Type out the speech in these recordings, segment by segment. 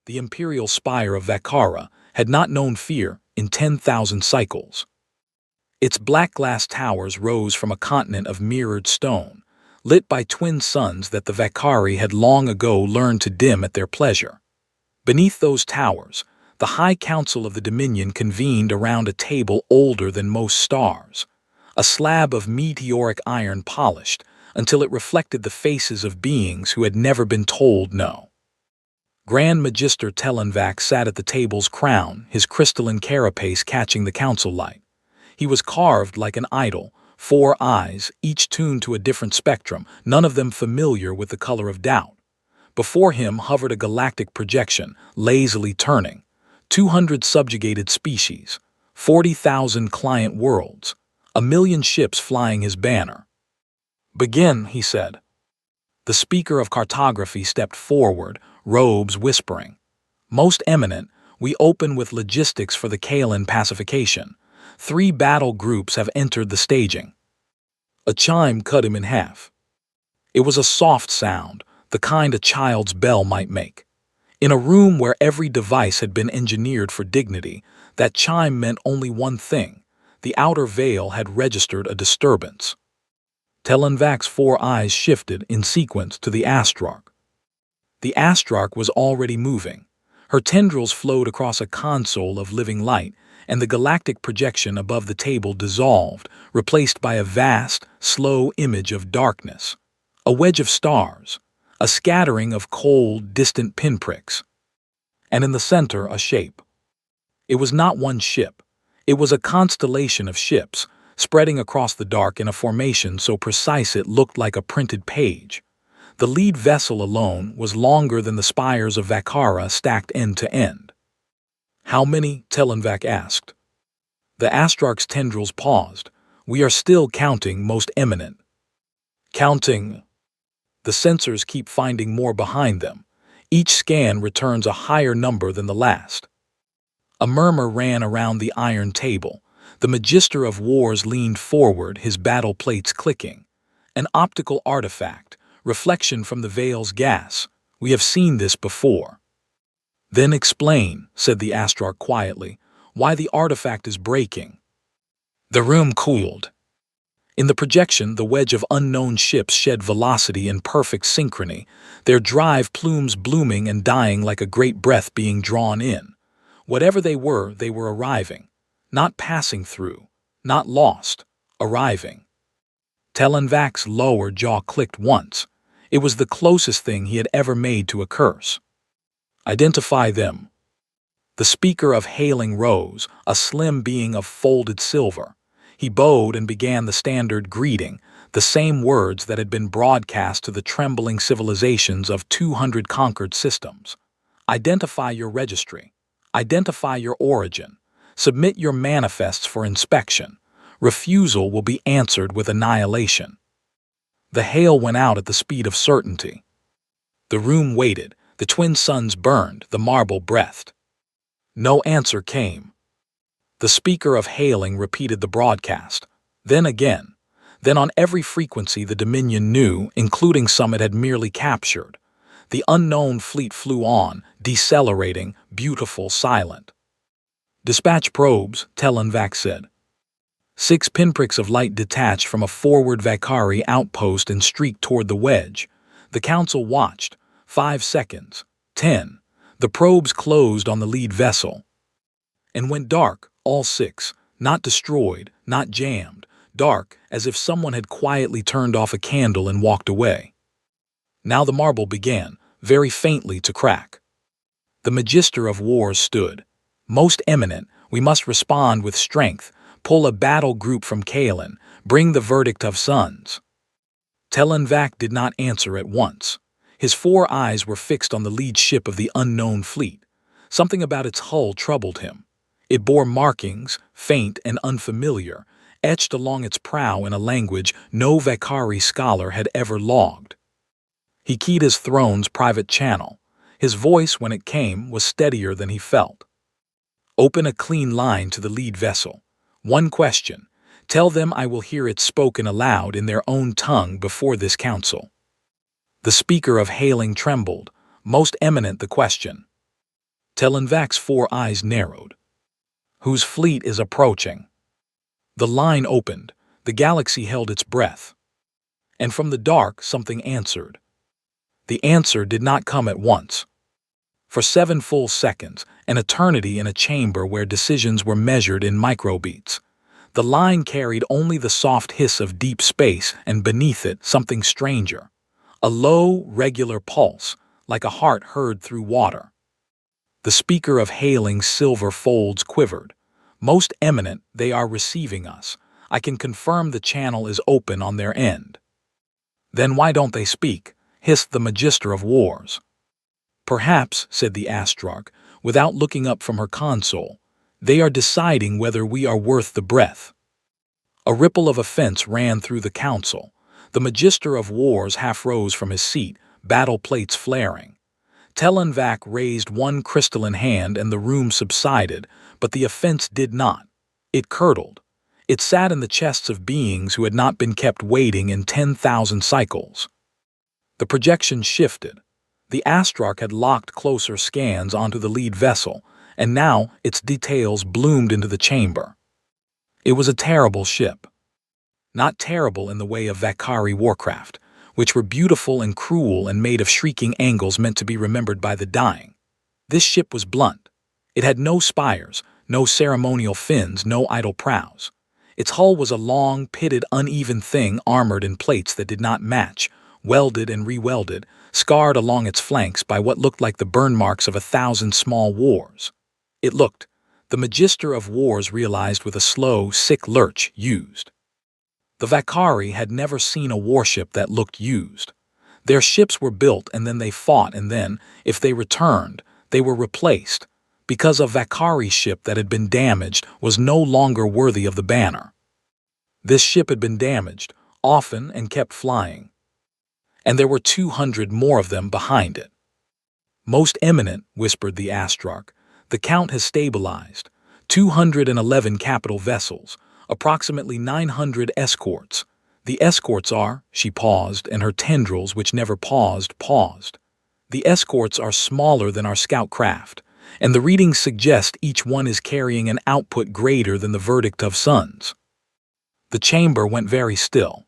The imperial spire of Vakara had not known fear in 10,000 cycles. Its black glass towers rose from a continent of mirrored stone, lit by twin suns that the Vakari had long ago learned to dim at their pleasure. Beneath those towers, the High Council of the Dominion convened around a table older than most stars, a slab of meteoric iron polished until it reflected the faces of beings who had never been told no. Grand Magister Telenvac sat at the table's crown, his crystalline carapace catching the council light. He was carved like an idol, 4 eyes, each tuned to a different spectrum, none of them familiar with the color of doubt. Before him hovered a galactic projection, lazily turning. 200 subjugated species, 40,000 client worlds, 1,000,000 ships flying his banner. "Begin," he said. The speaker of cartography stepped forward, robes whispering. "Most eminent, we open with logistics for the Kaelin pacification. 3 battle groups have entered the staging." A chime cut him in half. It was a soft sound, the kind a child's bell might make. In a room where every device had been engineered for dignity, that chime meant only one thing: the outer veil had registered a disturbance. Telenvac's 4 eyes shifted in sequence to the Astrarch. The Astrarch was already moving. Her tendrils flowed across a console of living light, and the galactic projection above the table dissolved, replaced by a vast, slow image of darkness. A wedge of stars, a scattering of cold, distant pinpricks. And in the center, a shape. It was not one ship. It was a constellation of ships, spreading across the dark in a formation so precise it looked like a printed page. The lead vessel alone was longer than the spires of Vakara stacked end to end. "How many?" Telenvac asked. The Astrarch's tendrils paused. "We are still counting, most eminent." "Counting?" The sensors keep finding more behind them. Each scan returns a higher number than the last. A murmur ran around the iron table. The Magister of Wars leaned forward, his battle plates clicking. "An optical artifact, reflection from the veil's gas. We have seen this before." "Then explain," said the Astrarch quietly, "why the artifact is breaking." The room cooled. In the projection, the wedge of unknown ships shed velocity in perfect synchrony, their drive plumes blooming and dying like a great breath being drawn in. Whatever they were arriving. Not passing through, not lost, arriving. Telenvac's lower jaw clicked once. It was the closest thing he had ever made to a curse. "Identify them." The speaker of hailing rose, a slim being of folded silver. He bowed and began the standard greeting, the same words that had been broadcast to the trembling civilizations of 200 conquered systems. "Identify your registry. Identify your origin. Submit your manifests for inspection. Refusal will be answered with annihilation." The hail went out at the speed of certainty. The room waited, the twin suns burned, the marble breathed. No answer came. The speaker of hailing repeated the broadcast. Then again. Then on every frequency the Dominion knew, including some it had merely captured. The unknown fleet flew on, decelerating, beautiful, silent. "Dispatch probes," Telenvac said. 6 pinpricks of light detached from a forward Vakari outpost and streaked toward the wedge. The council watched. 5 seconds. 10. The probes closed on the lead vessel. And went dark, all 6. Not destroyed, not jammed. Dark, as if someone had quietly turned off a candle and walked away. Now the marble began, very faintly, to crack. The Magister of Wars stood. "Most eminent, we must respond with strength. Pull a battle group from Kaelin. Bring the verdict of suns." Telenvac did not answer at once. His 4 eyes were fixed on the lead ship of the unknown fleet. Something about its hull troubled him. It bore markings, faint and unfamiliar, etched along its prow in a language no Vakari scholar had ever logged. He keyed his throne's private channel. His voice, when it came, was steadier than he felt. "Open a clean line to the lead vessel. 1 question. Tell them I will hear it spoken aloud in their own tongue before this council." The speaker of hailing trembled. "Most eminent, the question." Telenvac's four eyes narrowed. Whose fleet is approaching? The line opened. The galaxy held its breath. And from the dark, something answered. The answer did not come at once. For 7 full seconds, an eternity in a chamber where decisions were measured in microbeats, the line carried only the soft hiss of deep space, and beneath it something stranger. A low, regular pulse, like a heart heard through water. The speaker of Hailing's silver folds quivered. Most eminent, they are receiving us. I can confirm the channel is open on their end. Then why don't they speak? Hissed the Magister of Wars. Perhaps, said the Astrarch, without looking up from her console, they are deciding whether we are worth the breath. A ripple of offense ran through the council. The Magister of Wars half rose from his seat, battle plates flaring. Telenvac raised one crystalline hand and the room subsided, but the offense did not. It curdled. It sat in the chests of beings who had not been kept waiting in 10,000 cycles. The projection shifted. The Astrarch had locked closer scans onto the lead vessel, and now its details bloomed into the chamber. It was a terrible ship. Not terrible in the way of Vakari warcraft, which were beautiful and cruel and made of shrieking angles meant to be remembered by the dying. This ship was blunt. It had no spires, no ceremonial fins, no idle prows. Its hull was a long, pitted, uneven thing armored in plates that did not match, welded and re-welded, scarred along its flanks by what looked like the burn marks of 1,000 small wars. It looked, the Magister of Wars realized with a slow, sick lurch, used. The Vakari had never seen a warship that looked used. Their ships were built and then they fought, and then, if they returned, they were replaced, because a Vakari ship that had been damaged was no longer worthy of the banner. This ship had been damaged, often, and kept flying. And there were 200 more of them behind it. Most eminent, whispered the Astrarch, the count has stabilized. 211 capital vessels, approximately 900 escorts. The escorts are, she paused, and her tendrils, which never paused, paused. The escorts are smaller than our scout craft, and the readings suggest each one is carrying an output greater than the Verdict of Suns. The chamber went very still.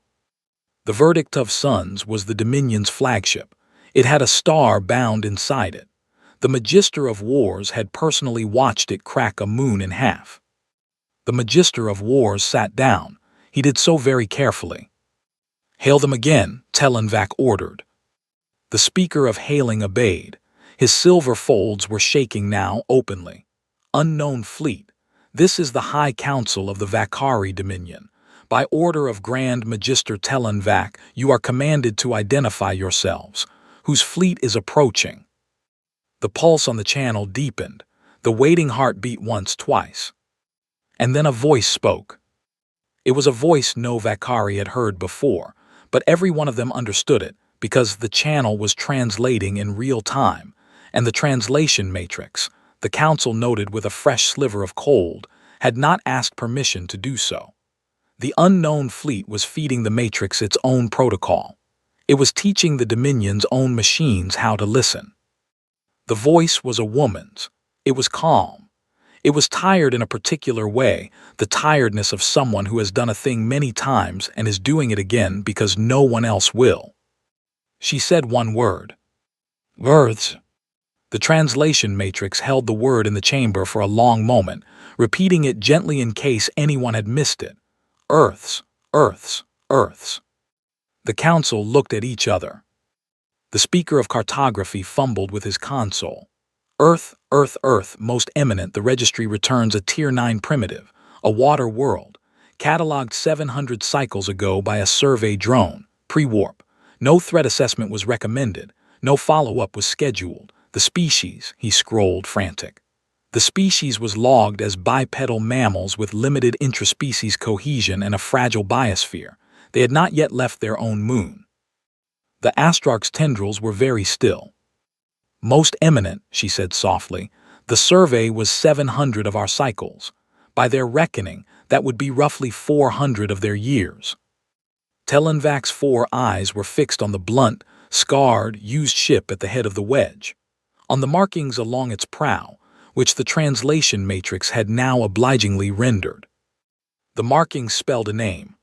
The Verdict of Suns was the Dominion's flagship. It had a star bound inside it. The Magister of Wars had personally watched it crack a moon in half. The Magister of Wars sat down. He did so very carefully. Hail them again, Telenvac ordered. The speaker of hailing obeyed. His silver folds were shaking now openly. Unknown fleet. This is the High Council of the Vakari Dominion. By order of Grand Magister Telenvac, you are commanded to identify yourselves. Whose fleet is approaching? The pulse on the channel deepened. The waiting heart beat once, twice. And then a voice spoke. It was a voice no Vakari had heard before, but every one of them understood it, because the channel was translating in real time, and the translation matrix, the council noted with a fresh sliver of cold, had not asked permission to do so. The unknown fleet was feeding the matrix its own protocol. It was teaching the Dominion's own machines how to listen. The voice was a woman's. It was calm. It was tired in a particular way, the tiredness of someone who has done a thing many times and is doing it again because no one else will. She said one word. Words. The translation matrix held the word in the chamber for a long moment, repeating it gently in case anyone had missed it. Earths, Earths, Earths. The council looked at each other. The speaker of cartography fumbled with his console. Earth, Earth, Earth, most eminent, the registry returns a Tier 9 primitive, a water world, catalogued 700 cycles ago by a survey drone, pre-warp. No threat assessment was recommended, no follow-up was scheduled. The species, he scrolled, frantic. The species was logged as bipedal mammals with limited intraspecies cohesion and a fragile biosphere. They had not yet left their own moon. The Astrarch's tendrils were very still. Most eminent, she said softly, the survey was 700 of our cycles. By their reckoning, that would be roughly 400 of their years. Telenvac's 4 eyes were fixed on the blunt, scarred, used ship at the head of the wedge. on the markings along its prow, which the translation matrix had now obligingly rendered. The markings spelled a name.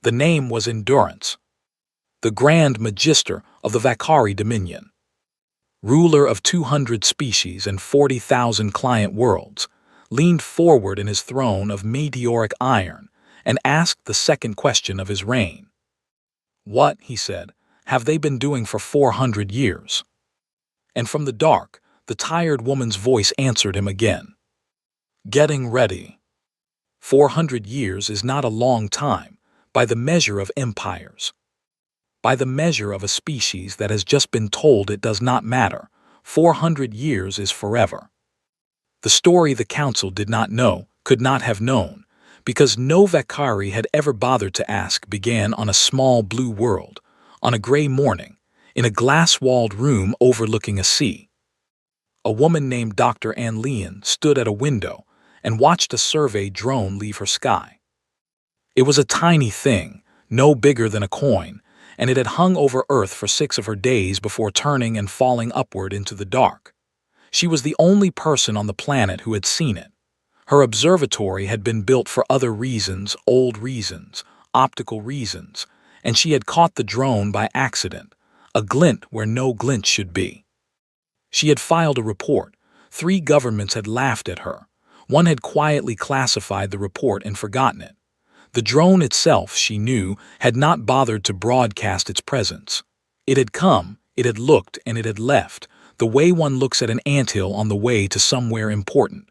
The name was Endurance, the Grand Magister of the Vakari Dominion, ruler of 200 species and 40,000 client worlds, leaned forward in his throne of meteoric iron and asked the second question of his reign. "What," he said, "have they been doing for 400 years?" And from the dark, the tired woman's voice answered him again. "Getting ready. 400 years is not a long time by the measure of empires. By the measure of a species that has just been told it does not matter, 400 years is forever." The story the council did not know, could not have known, because no Vakari had ever bothered to ask, began on a small blue world, on a gray morning, in a glass-walled room overlooking a sea. A woman named Dr. Ann Leon stood at a window and watched a survey drone leave her sky. It was a tiny thing, no bigger than a coin, and it had hung over Earth for 6 of her days before turning and falling upward into the dark. She was the only person on the planet who had seen it. Her observatory had been built for other reasons, old reasons, optical reasons, and she had caught the drone by accident, a glint where no glint should be. She had filed a report. 3 governments had laughed at her. One had quietly classified the report and forgotten it. The drone itself, she knew, had not bothered to broadcast its presence. It had come, it had looked, and it had left, the way one looks at an anthill on the way to somewhere important.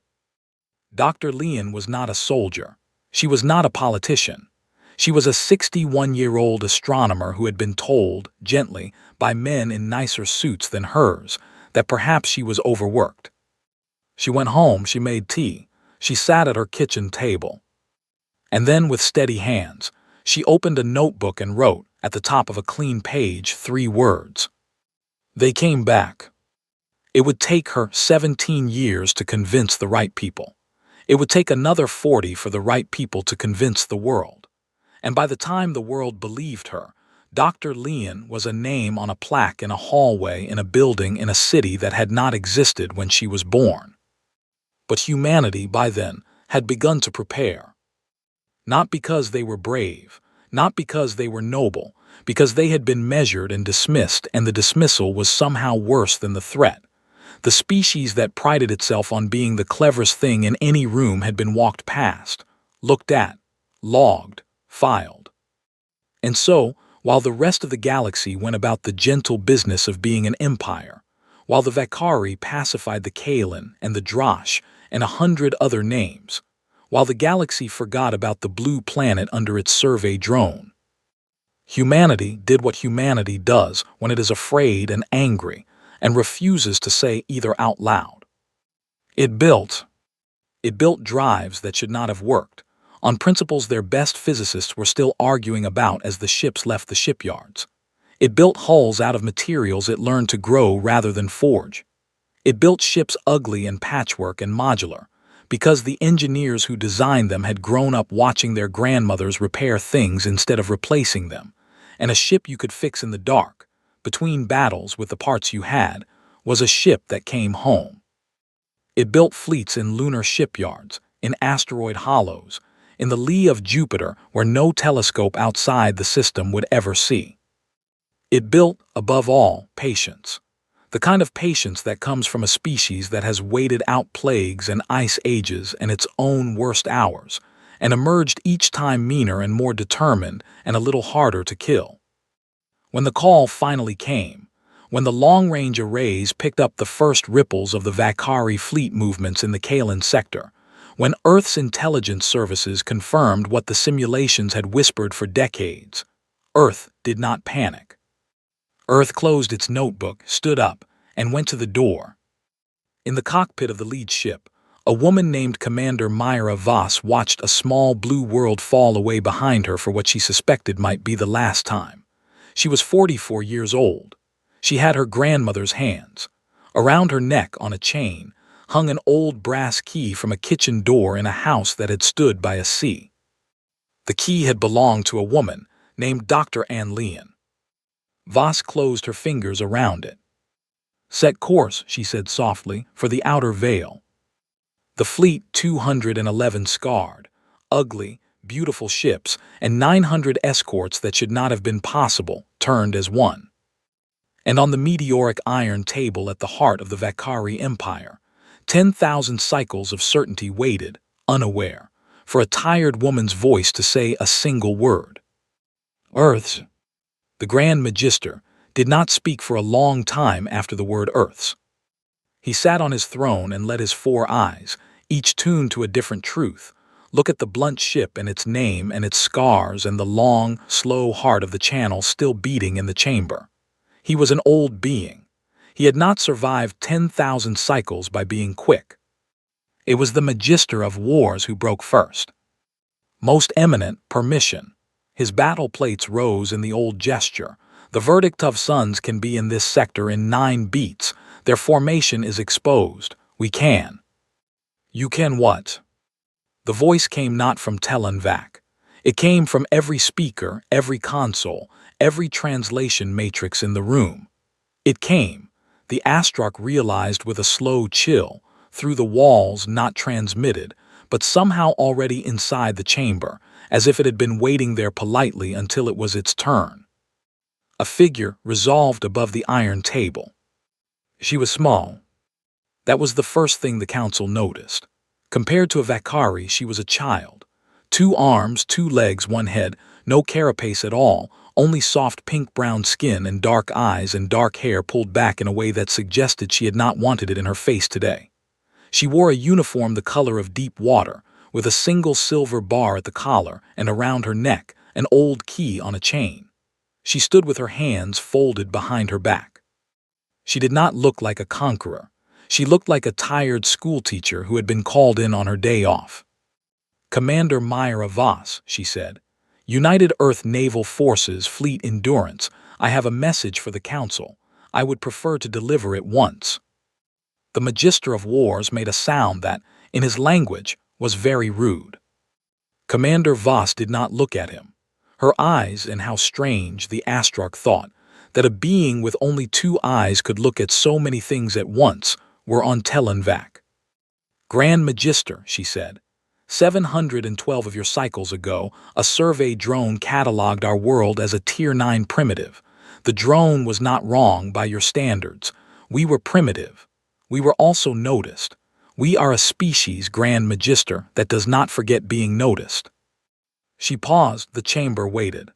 Dr. Leon was not a soldier. She was not a politician. She was a 61-year-old astronomer who had been told, gently, by men in nicer suits than hers, that perhaps she was overworked. She went home, she made tea, she sat at her kitchen table. And then, with steady hands, she opened a notebook and wrote, at the top of a clean page, 3 words. They came back. It would take her 17 years to convince the right people. It would take another 40 for the right people to convince the world. And by the time the world believed her, Dr. Leon was a name on a plaque in a hallway in a building in a city that had not existed when she was born. But humanity, by then, had begun to prepare. Not because they were brave, not because they were noble, because they had been measured and dismissed, and the dismissal was somehow worse than the threat. The species that prided itself on being the cleverest thing in any room had been walked past, looked at, logged, filed. And so, while the rest of the galaxy went about the gentle business of being an empire, while the Vakari pacified the Kaelin and the Drosh and 100 other names, while the galaxy forgot about the blue planet under its survey drone, humanity did what humanity does when it is afraid and angry and refuses to say either out loud. It built drives that should not have worked, on principles their best physicists were still arguing about as the ships left the shipyards. It built hulls out of materials it learned to grow rather than forge. It built ships ugly and patchwork and modular, because the engineers who designed them had grown up watching their grandmothers repair things instead of replacing them, and a ship you could fix in the dark, between battles with the parts you had, was a ship that came home. It built fleets in lunar shipyards, in asteroid hollows, in the lee of Jupiter where no telescope outside the system would ever see. It built, above all, patience. The kind of patience that comes from a species that has waited out plagues and ice ages and its own worst hours, and emerged each time meaner and more determined and a little harder to kill. When the call finally came, when the long-range arrays picked up the first ripples of the Vakari fleet movements in the Kaelin sector, when Earth's intelligence services confirmed what the simulations had whispered for decades, Earth did not panic. Earth closed its notebook, stood up, and went to the door. In the cockpit of the lead ship, a woman named Commander Myra Voss watched a small blue world fall away behind her for what she suspected might be the last time. She was 44 years old. She had her grandmother's hands. Around her neck, on a chain, hung an old brass key from a kitchen door in a house that had stood by a sea. The key had belonged to a woman named Dr. Ann Leon. Voss closed her fingers around it. Set course, she said softly, for the outer veil. The fleet 211 scarred, ugly, beautiful ships, and 900 escorts that should not have been possible, turned as one. And on the meteoric iron table at the heart of the Vakari Empire, 10,000 cycles of certainty waited, unaware, for a tired woman's voice to say a single word. Earths. The Grand Magister did not speak for a long time after the word Earths. He sat on his throne and let his 4 eyes, each tuned to a different truth, look at the blunt ship and its name and its scars and the long, slow heart of the channel still beating in the chamber. He was an old being. He had not survived 10,000 cycles by being quick. It was the Magister of Wars who broke first. Most eminent, permission. His battle plates rose in the old gesture. The verdict of suns can be in this sector in 9 beats. Their formation is exposed. We can. You can what? The voice came not from Telon Vak. It came from every speaker, every console, every translation matrix in the room. It came, the Astrok realized with a slow chill, through the walls not transmitted, but somehow already inside the chamber, as if it had been waiting there politely until it was its turn. A figure resolved above the iron table. She was small. That was the first thing the council noticed. Compared to a Vakari, she was a child. 2 arms, 2 legs, 1 head, no carapace at all, only soft pink-brown skin and dark eyes and dark hair pulled back in a way that suggested she had not wanted it in her face today. She wore a uniform the color of deep water, with a single silver bar at the collar and around her neck, an old key on a chain. She stood with her hands folded behind her back. She did not look like a conqueror. She looked like a tired schoolteacher who had been called in on her day off. Commander Myra Voss, she said, United Earth Naval Forces Fleet Endurance, I have a message for the Council. I would prefer to deliver it once. The Magister of Wars made a sound that, in his language, was very rude. Commander Voss did not look at him. Her eyes, and how strange, the Astrok thought, that a being with only 2 eyes could look at so many things at once, were on Telon Vak. Grand Magister, she said, 712 of your cycles ago, a survey drone catalogued our world as a Tier 9 primitive. The drone was not wrong by your standards. We were primitive. We were also noticed. We are a species, Grand Magister, that does not forget being noticed. She paused, the chamber waited.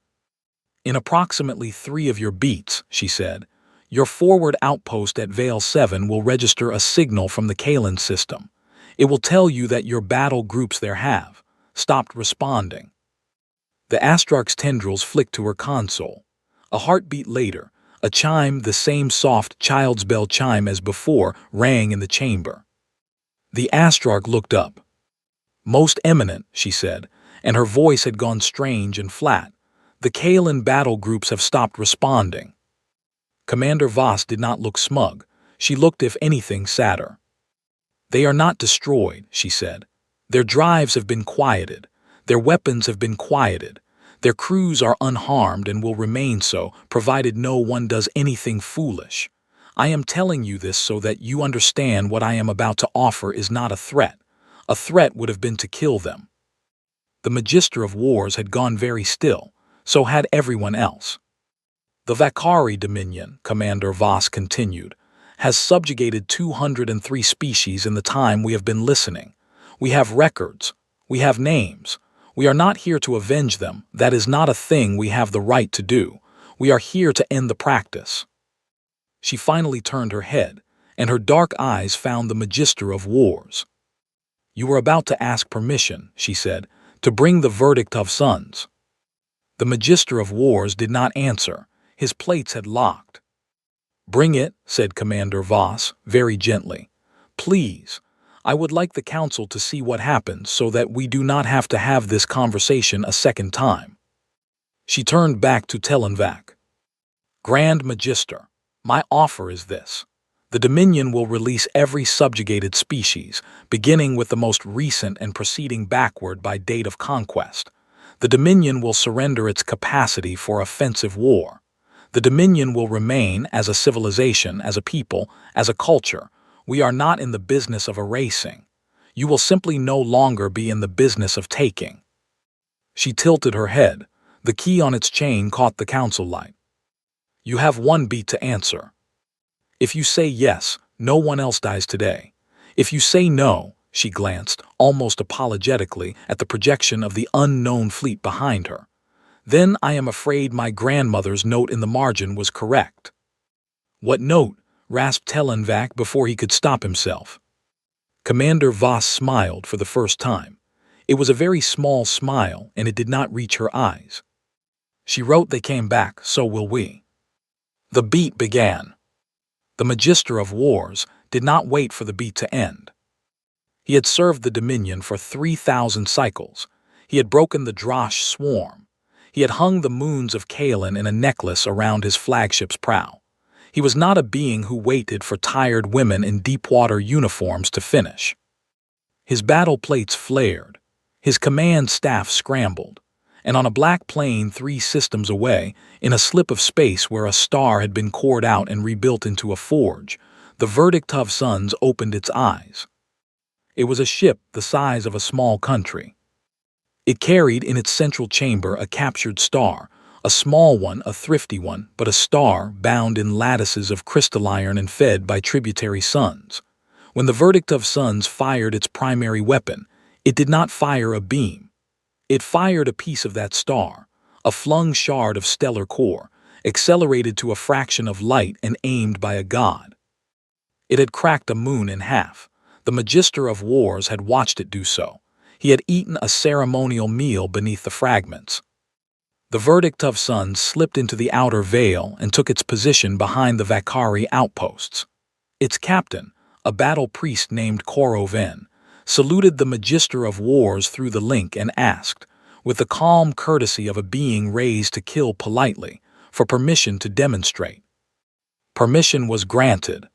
In approximately 3 of your beats, she said, your forward outpost at Vale 7 will register a signal from the Kalen system. It will tell you that your battle groups there have stopped responding. The Astrok's tendrils flicked to her console. A heartbeat later, a chime, the same soft child's bell chime as before, rang in the chamber. The Astrok looked up. Most eminent, she said, and her voice had gone strange and flat. The Kalen battle groups have stopped responding. Commander Voss did not look smug. She looked, if anything, sadder. They are not destroyed, she said. Their drives have been quieted. Their weapons have been quieted. Their crews are unharmed and will remain so, provided no one does anything foolish. I am telling you this so that you understand what I am about to offer is not a threat. A threat would have been to kill them. The Magister of Wars had gone very still, so had everyone else. The Vakari Dominion, Commander Voss continued, has subjugated 203 species in the time we have been listening. We have records. We have names. We are not here to avenge them. That is not a thing we have the right to do. We are here to end the practice. She finally turned her head, and her dark eyes found the Magister of Wars. You were about to ask permission, she said, to bring the verdict of suns. The Magister of Wars did not answer. His plates had locked. Bring it, said Commander Voss, very gently. Please, I would like the Council to see what happens so that we do not have to have this conversation a second time. She turned back to Telon Vak. Grand Magister, my offer is this. The Dominion will release every subjugated species, beginning with the most recent and proceeding backward by date of conquest. The Dominion will surrender its capacity for offensive war. The Dominion will remain as a civilization, as a people, as a culture. We are not in the business of erasing. You will simply no longer be in the business of taking." She tilted her head. The key on its chain caught the council light. "You have one beat to answer. If you say yes, no one else dies today. If you say no," she glanced, almost apologetically, at the projection of the unknown fleet behind her, "then I am afraid my grandmother's note in the margin was correct." "What note?" rasped Tellenvac before he could stop himself. Commander Voss smiled for the first time. It was a very small smile, and it did not reach her eyes. "She wrote they came back, so will we." The beat began. The Magister of Wars did not wait for the beat to end. He had served the Dominion for 3,000 cycles. He had broken the Drosh swarm. He had hung the moons of Kalen in a necklace around his flagship's prow. He was not a being who waited for tired women in deep-water uniforms to finish. His battle plates flared. His command staff scrambled. And on a black plane 3 systems away, in a slip of space where a star had been cored out and rebuilt into a forge, the verdict of suns opened its eyes. It was a ship the size of a small country. It carried in its central chamber a captured star, a small one, a thrifty one, but a star bound in lattices of crystal iron and fed by tributary suns. When the verdict of suns fired its primary weapon, it did not fire a beam. It fired a piece of that star, a flung shard of stellar core, accelerated to a fraction of light and aimed by a god. It had cracked a moon in half. The Magister of Wars had watched it do so. He had eaten a ceremonial meal beneath the fragments. The verdict of suns slipped into the outer veil and took its position behind the Vakari outposts. Its captain, a battle priest named Koroven, saluted the Magister of Wars through the link and asked, with the calm courtesy of a being raised to kill politely, for permission to demonstrate. Permission was granted.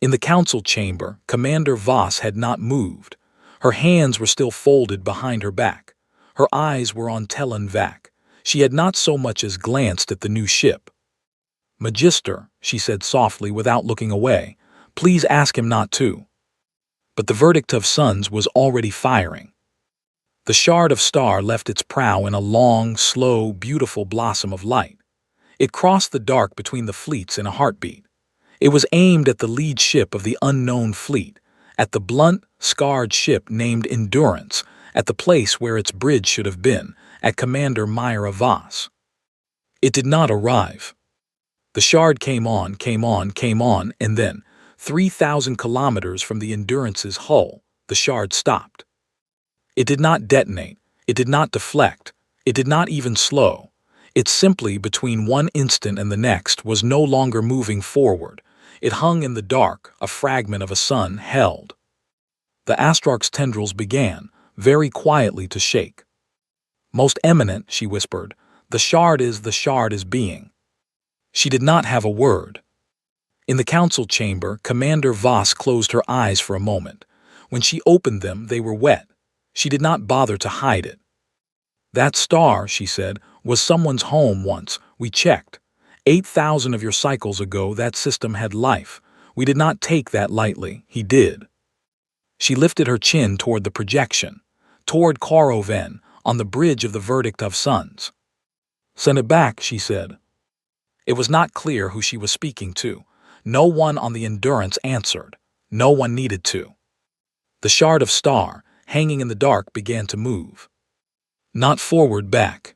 In the council chamber, Commander Voss had not moved. Her hands were still folded behind her back. Her eyes were on Tellenvac. She had not so much as glanced at the new ship. "Magister," she said softly without looking away, "please ask him not to." But the verdict of suns was already firing. The shard of star left its prow in a long, slow, beautiful blossom of light. It crossed the dark between the fleets in a heartbeat. It was aimed at the lead ship of the unknown fleet, at the blunt, scarred ship named Endurance, at the place where its bridge should have been, at Commander Myra Voss. It did not arrive. The shard came on, and then, 3,000 kilometers from the Endurance's hull, the shard stopped. It did not detonate, it did not deflect, it did not even slow. It simply, between one instant and the next, was no longer moving forward. It hung in the dark, a fragment of a sun held. The Astrarch's tendrils began, very quietly, to shake. "Most eminent," she whispered, the shard is being." She did not have a word. In the council chamber, Commander Voss closed her eyes for a moment. When she opened them, they were wet. She did not bother to hide it. "That star," she said, "was someone's home once. We checked. 8,000 of your cycles ago, that system had life. We did not take that lightly. He did." She lifted her chin toward the projection, toward Koroven, on the bridge of the verdict of suns. "Send it back," she said. It was not clear who she was speaking to. No one on the Endurance answered. No one needed to. The shard of star, hanging in the dark, began to move. Not forward, back.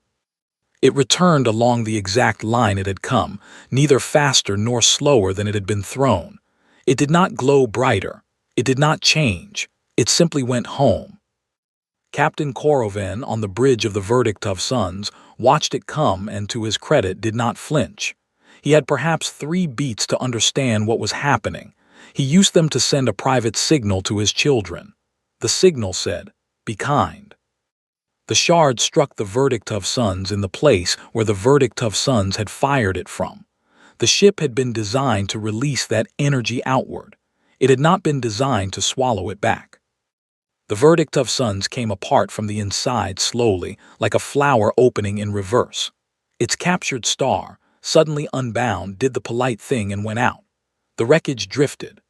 It returned along the exact line it had come, neither faster nor slower than it had been thrown. It did not glow brighter. It did not change. It simply went home. Captain Koroven, on the bridge of the verdict of suns, watched it come and, to his credit, did not flinch. He had perhaps 3 beats to understand what was happening. He used them to send a private signal to his children. The signal said, "Be kind." The shard struck the verdict of suns in the place where the verdict of suns had fired it from. The ship had been designed to release that energy outward. It had not been designed to swallow it back. The verdict of suns came apart from the inside slowly, like a flower opening in reverse. Its captured star, suddenly unbound, did the polite thing and went out. The wreckage drifted.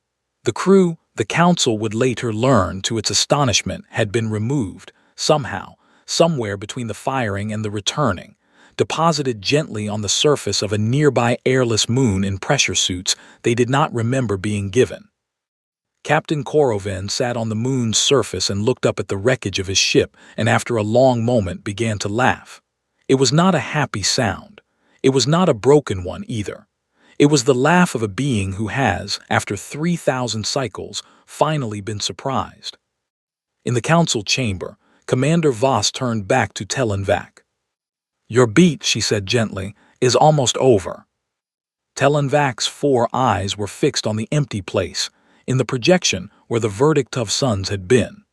The crew, the council would later learn to its astonishment, had been removed, somehow, somewhere between the firing and the returning, deposited gently on the surface of a nearby airless moon in pressure suits they did not remember being given. Captain Korovin sat on the moon's surface and looked up at the wreckage of his ship, and after a long moment began to laugh. It was not a happy sound. It was not a broken one either. It was the laugh of a being who has, after 3,000 cycles, finally been surprised. In the council chamber, Commander Voss turned back to Telenvac. "Your beat," she said gently, "is almost over." Telenvac's 4 eyes were fixed on the empty place, in the projection where the verdict of sons had been.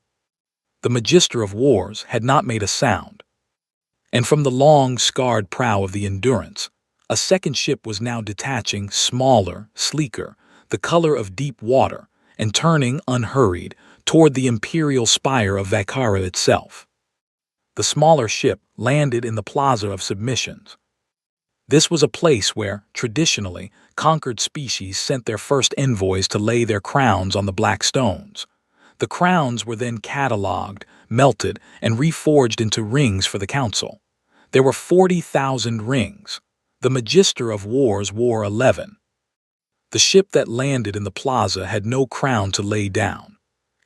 The Magister of Wars had not made a sound. And from the long, scarred prow of the Endurance, a second ship was now detaching, smaller, sleeker, the color of deep water, and turning, unhurried, toward the imperial spire of Vakara itself. The smaller ship landed in the Plaza of Submissions. This was a place where, traditionally, conquered species sent their first envoys to lay their crowns on the black stones. The crowns were then catalogued, melted, and reforged into rings for the council. There were 40,000 rings. The Magister of Wars wore 11. The ship that landed in the plaza had no crown to lay down.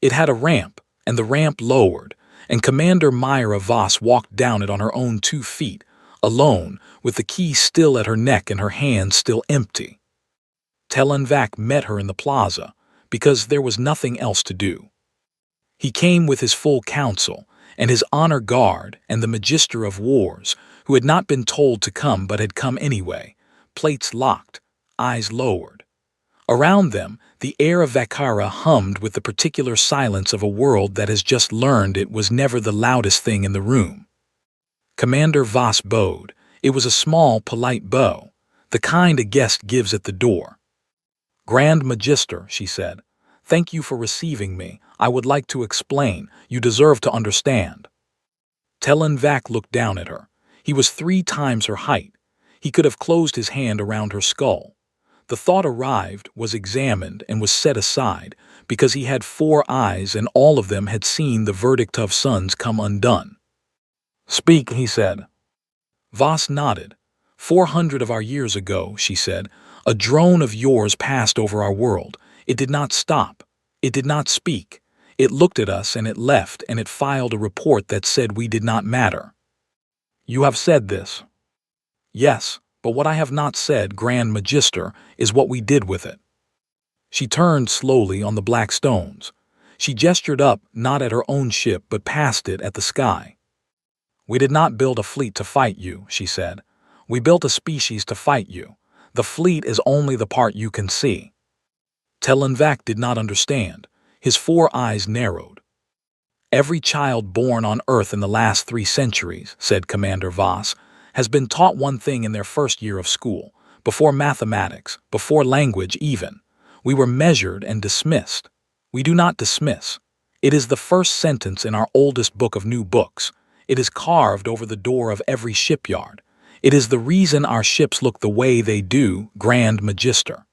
It had a ramp, and the ramp lowered, and Commander Myra Voss walked down it on her own 2 feet, alone, with the key still at her neck and her hands still empty. Telenvac met her in the plaza, because there was nothing else to do. He came with his full council, and his honor guard, and the Magister of Wars, who had not been told to come but had come anyway, plates locked, eyes lowered. Around them, the air of Vakara hummed with the particular silence of a world that has just learned it was never the loudest thing in the room. Commander Voss bowed. It was a small, polite bow, the kind a guest gives at the door. "Grand Magister," she said, "thank you for receiving me. I would like to explain. You deserve to understand." Telenvac looked down at her. He was 3 times her height. He could have closed his hand around her skull. The thought arrived, was examined, and was set aside, because he had 4 eyes and all of them had seen the verdict of sons come undone. "Speak," he said. Voss nodded. 400 of our years ago," she said, "a drone of yours passed over our world. It did not stop. It did not speak. It looked at us and it left, and it filed a report that said we did not matter." "You have said this." "Yes, but what I have not said, Grand Magister, is what we did with it." She turned slowly on the black stones. She gestured up, not at her own ship, but past it at the sky. "We did not build a fleet to fight you," she said. "We built a species to fight you. The fleet is only the part you can see." Telenvac did not understand. His 4 eyes narrowed. "Every child born on Earth in the last 3 centuries," said Commander Voss, "has been taught one thing in their first year of school, before mathematics, before language even. We were measured and dismissed. We do not dismiss. It is the first sentence in our oldest book of new books. It is carved over the door of every shipyard. It is the reason our ships look the way they do, Grand Magister.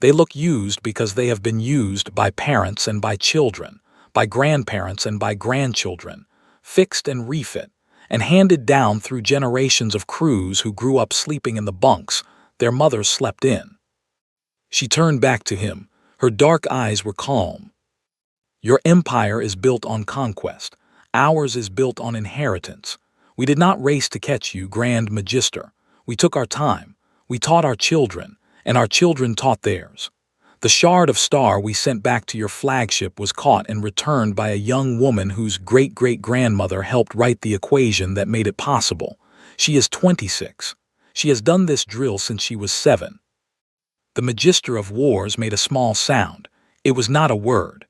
They look used because they have been used by parents and by children, by grandparents and by grandchildren, fixed and refit, and handed down through generations of crews who grew up sleeping in the bunks their mothers slept in." She turned back to him. Her dark eyes were calm. "Your empire is built on conquest. Ours is built on inheritance. We did not race to catch you, Grand Magister. We took our time. We taught our children, and our children taught theirs. The shard of star we sent back to your flagship was caught and returned by a young woman whose great-great-grandmother helped write the equation that made it possible. She is 26. She has done this drill since she was 7. The Magister of Wars made a small sound. It was not a word.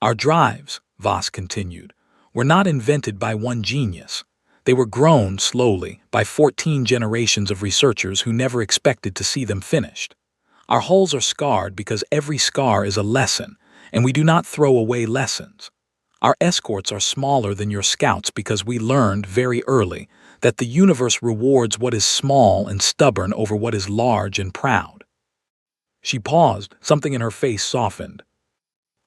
"Our drives," Voss continued, "were not invented by one genius. They were grown slowly by 14 generations of researchers who never expected to see them finished. Our hulls are scarred because every scar is a lesson, and we do not throw away lessons. Our escorts are smaller than your scouts because we learned very early that the universe rewards what is small and stubborn over what is large and proud. She paused, something in her face softened.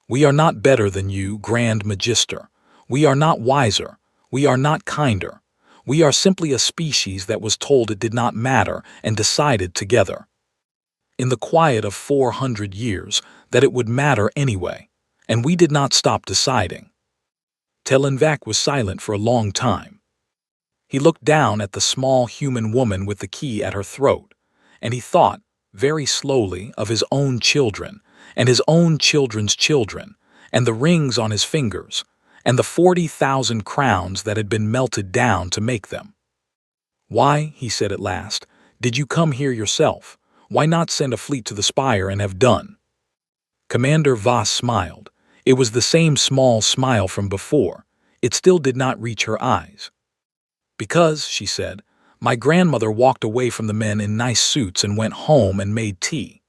We are not better than you, Grand Magister. We are not wiser. We are not kinder. We are simply a species that was told it did not matter and decided together, in the quiet of 400 years, that it would matter anyway, and we did not stop deciding. Telenvac was silent for a long time. He looked down at the small human woman with the key at her throat, and he thought, very slowly, of his own children, and his own children's children, and the rings on his fingers, and the 40,000 crowns that had been melted down to make them. Why, he said at last, did you come here yourself? Why not send a fleet to the Spire and have done? Commander Voss smiled. It was the same small smile from before. It still did not reach her eyes. Because, she said, my grandmother walked away from the men in nice suits and went home and made tea.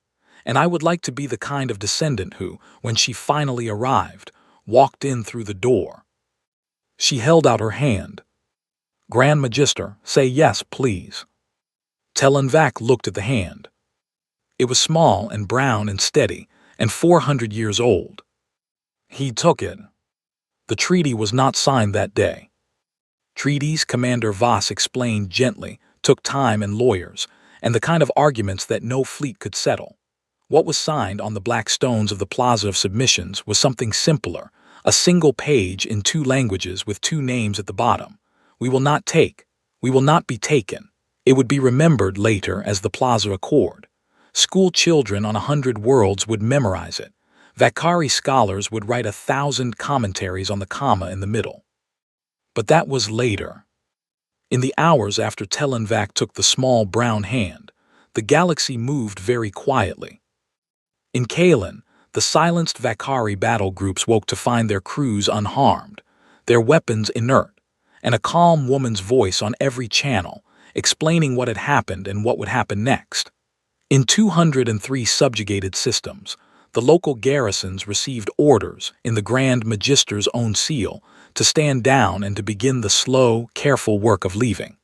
And I would like to be the kind of descendant who, when she finally arrived, walked in through the door. She held out her hand. Grand Magister, say yes, please. Telenvac looked at the hand. It was small and brown and steady, and 400 years old. He took it. The treaty was not signed that day. Treaties, Commander Voss explained gently, took time and lawyers, and the kind of arguments that no fleet could settle. What was signed on the black stones of the Plaza of Submissions was something simpler, a single page in 2 languages with 2 names at the bottom. We will not take. We will not be taken. It would be remembered later as the Plaza Accord. School children on 100 worlds would memorize it. Vakari scholars would write 1,000 commentaries on the comma in the middle. But that was later. In the hours after Telenvac took the small brown hand, the galaxy moved very quietly. In Kalen, the silenced Vakari battle groups woke to find their crews unharmed, their weapons inert, and a calm woman's voice on every channel, explaining what had happened and what would happen next. In 203 subjugated systems, the local garrisons received orders, in the Grand Magister's own seal, to stand down and to begin the slow, careful work of leaving.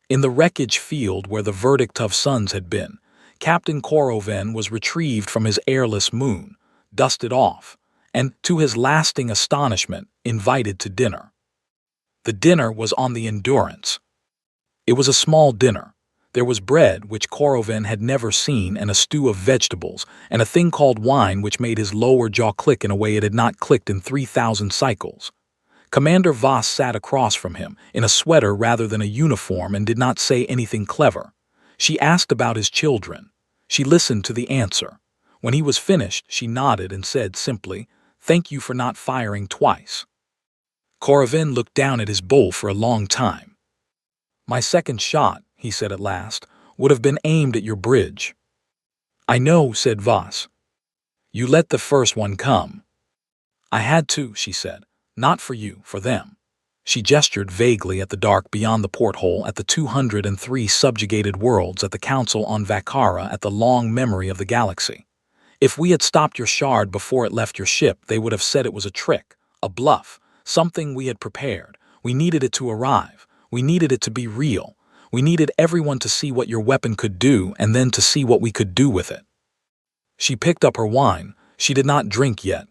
In the wreckage field where the verdict of sons had been, Captain Koroven was retrieved from his airless moon, dusted off, and, to his lasting astonishment, invited to dinner. The dinner was on the Endurance. It was a small dinner. There was bread, which Koroven had never seen, and a stew of vegetables, and a thing called wine which made his lower jaw click in a way it had not clicked in 3,000 cycles. Commander Voss sat across from him, in a sweater rather than a uniform, and did not say anything clever. She asked about his children. She listened to the answer. When he was finished, she nodded and said simply, "Thank you for not firing twice." Koroven looked down at his bowl for a long time. "My second shot," he said at last, "would have been aimed at your bridge." "I know," said Voss. "You let the first one come." "I had to," she said. "Not for you, for them." She gestured vaguely at the dark beyond the porthole, at the 203 subjugated worlds, at the Council on Vakara, at the long memory of the galaxy. "If we had stopped your shard before it left your ship, they would have said it was a trick, a bluff, something we had prepared. We needed it to arrive. We needed it to be real. We needed everyone to see what your weapon could do and then to see what we could do with it." She picked up her wine. She did not drink yet.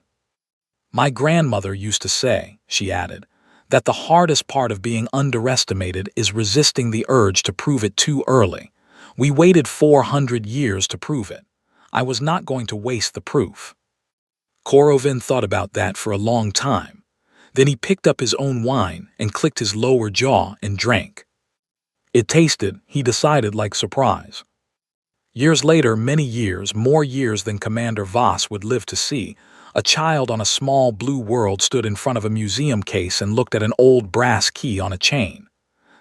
"My grandmother used to say," she added, "that the hardest part of being underestimated is resisting the urge to prove it too early. We waited 400 years to prove it. I was not going to waste the proof." Koroven thought about that for a long time. Then he picked up his own wine and clicked his lower jaw and drank. It tasted, he decided, like surprise. Years later, many years, more years than Commander Voss would live to see, a child on a small blue world stood in front of a museum case and looked at an old brass key on a chain.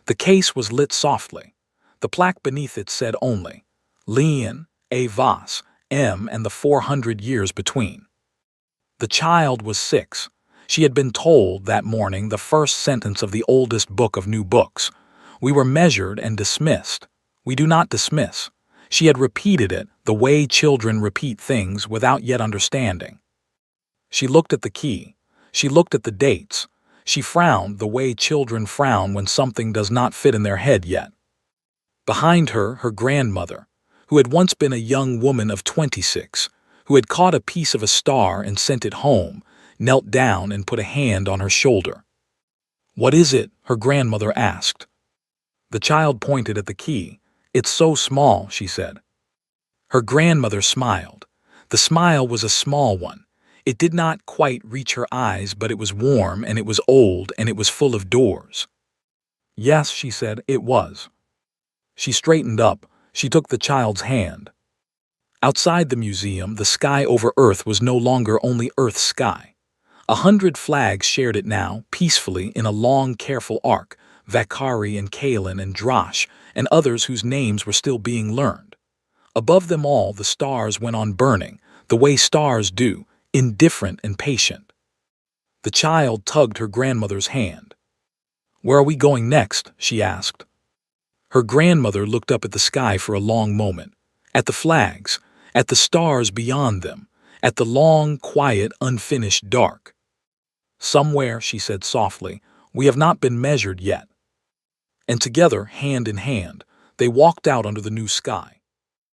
The case was lit softly. The plaque beneath it said only, "Leon A. Voss, M. and the 400 years between." The child was 6. She had been told that morning the first sentence of the oldest book of new books. We were measured and dismissed. We do not dismiss. She had repeated it the way children repeat things without yet understanding. She looked at the key. She looked at the dates. She frowned the way children frown when something does not fit in their head yet. Behind her, her grandmother, who had once been a young woman of 26, who had caught a piece of a star and sent it home, knelt down and put a hand on her shoulder. "What is it?" her grandmother asked. The child pointed at the key. "It's so small," she said. Her grandmother smiled. The smile was a small one. It did not quite reach her eyes, but it was warm, and it was old, and it was full of doors. "Yes," she said, "it was." She straightened up. She took the child's hand. Outside the museum, the sky over Earth was no longer only Earth's sky. 100 flags shared it now, peacefully, in a long, careful arc, Vakari and Kalen and Drosh, and others whose names were still being learned. Above them all, the stars went on burning, the way stars do, indifferent and patient. The child tugged her grandmother's hand. "Where are we going next?" she asked. Her grandmother looked up at the sky for a long moment, at the flags, at the stars beyond them, at the long, quiet, unfinished dark. "Somewhere," she said softly, "we have not been measured yet." And together, hand in hand, they walked out under the new sky.